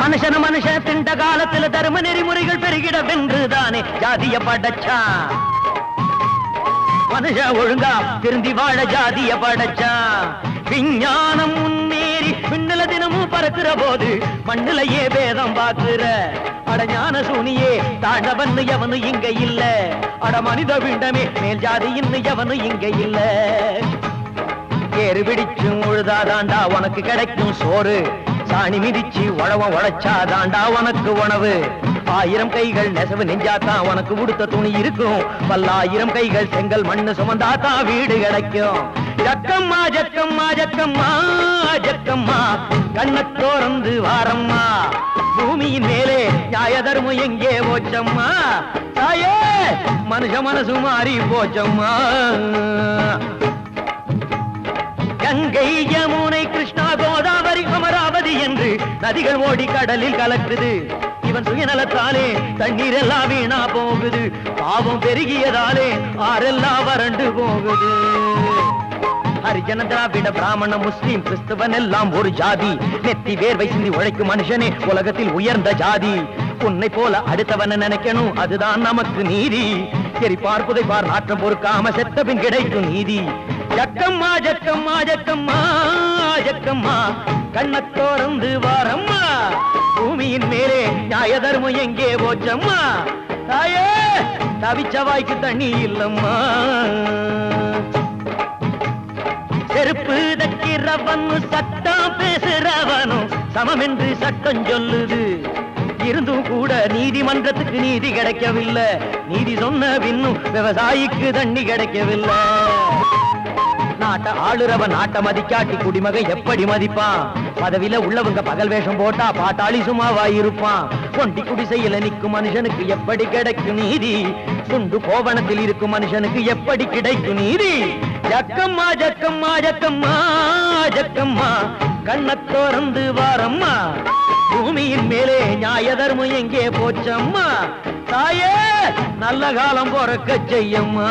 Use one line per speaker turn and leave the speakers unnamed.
மனுஷன மனுஷன் திண்ட காலத்துல தர்ம நெறிமுறைகள் பெருகிட வென்றுதானே ஜாதிய படைச்சா. மனுஷ ஒழுங்கா திருந்தி வாழ ஜாதிய படைச்சா. விஞ்ஞானம் முன்னேறி விண்ணுல தினமும் பறக்கிற போது மண்ணுலையே வேதம் பாக்குற அடஞான சூனியே தாண்டவன் எவனு இங்க இல்ல. அட மனித விண்டமே மேல் ஜாதி இன்னும் எவனு இங்க இல்ல. ஏறு பிடிச்சும் உழுதாதாண்டா உனக்கு கிடைக்கும் சோறு. சாணி மிதிச்சு உழவ உழைச்சாதாண்டா உனக்கு உணவு. 1000 கைகள் நெசவு நெஞ்சாத்தான் உனக்கு உடுத்த துணி இருக்கும். 1000 கைகள் செங்கல் மண்ணு சுமந்தாத்தான் வீடு கிடைக்கும். ஜக்கம்மா ஜக்கம்மா ஜக்கம்மா ஜக்கம்மா கண்ணத்தோரந்து வாரம்மா. பூமியின் மேலே நியாய தர்மம் எங்கே போச்சம்மா. தாயே மனுஷ மனசு மாறி போச்சம்மா. கங்கை யமுனை கிருஷ்ணா கோதாவரி அமராவதி என்று நதிகள் ஓடி கடலில் கலக்குது. இவன் சுயநலத்தாலே தண்ணீர் எல்லாம் வீணா போகுது. பாவம் பெருகியதாலே ஆறெல்லாம் வறண்டு போகுது. ஹரிஜன திராவிட பிராமண முஸ்லீம் கிறிஸ்தவன் எல்லாம் ஒரு ஜாதி. நெத்தி வேர்வை சிந்தி உழைக்கும் மனுஷனே உலகத்தில் உயர்ந்த ஜாதி. உன்னை போல அடுத்தவன நினைக்கணும் அதுதான் நமக்கு நீதி. சரி பார்ப்புதை பார் நாற்றம் பொறுக்காம செத்த பின் கிடைக்கும் நீதி. ஜக்கம்மா ஜக்கம்மா ஜக்கம்மா ஜக்கம்மா கண்ணத்தோரந்து வாரம்மா. பூமியின் மேலே நியாய தர்மம் எங்கே போச்சம்மா. தாயே தவிச்ச வாய்க்கு தண்ணி இல்லம்மா. செருப்பு தக்கிறவனு சட்டம் பேசுறவனும் சமம் என்று சட்டம் சொல்லுது. இருந்தும் கூட நீதிமன்றத்துக்கு நீதி கிடைக்கவில்லை. நீதி சொன்ன பின்னும் விவசாயிக்கு தண்ணி கிடைக்கவில்லை. நாட்டை ஆளுறவன் நாட்டை மதிக்காட்டி குடிமகை எப்படி மதிப்பான். பதவியில உள்ளவங்க பகல் வேஷம் போட்டா பாட்டாளி சும்மாவா இருப்பான். கொண்டி குடிசையில நிற்கும் மனுஷனுக்கு எப்படி கிடைக்கும் நீதி. துண்டு கோவணத்தில் இருக்கும் மனுஷனுக்கு எப்படி கிடைக்கும் நீதி. ஜக்கம்மா ஜக்கம்மா ஜக்கம்மா ஜக்கம்மா கண்ணத்தோரந்து வாரம்மா. பூமியின் மேலே நியாய தர்மம் எங்கே போச்சம்மா. தாயே நல்ல காலம் பொறக்க செய்யம்மா.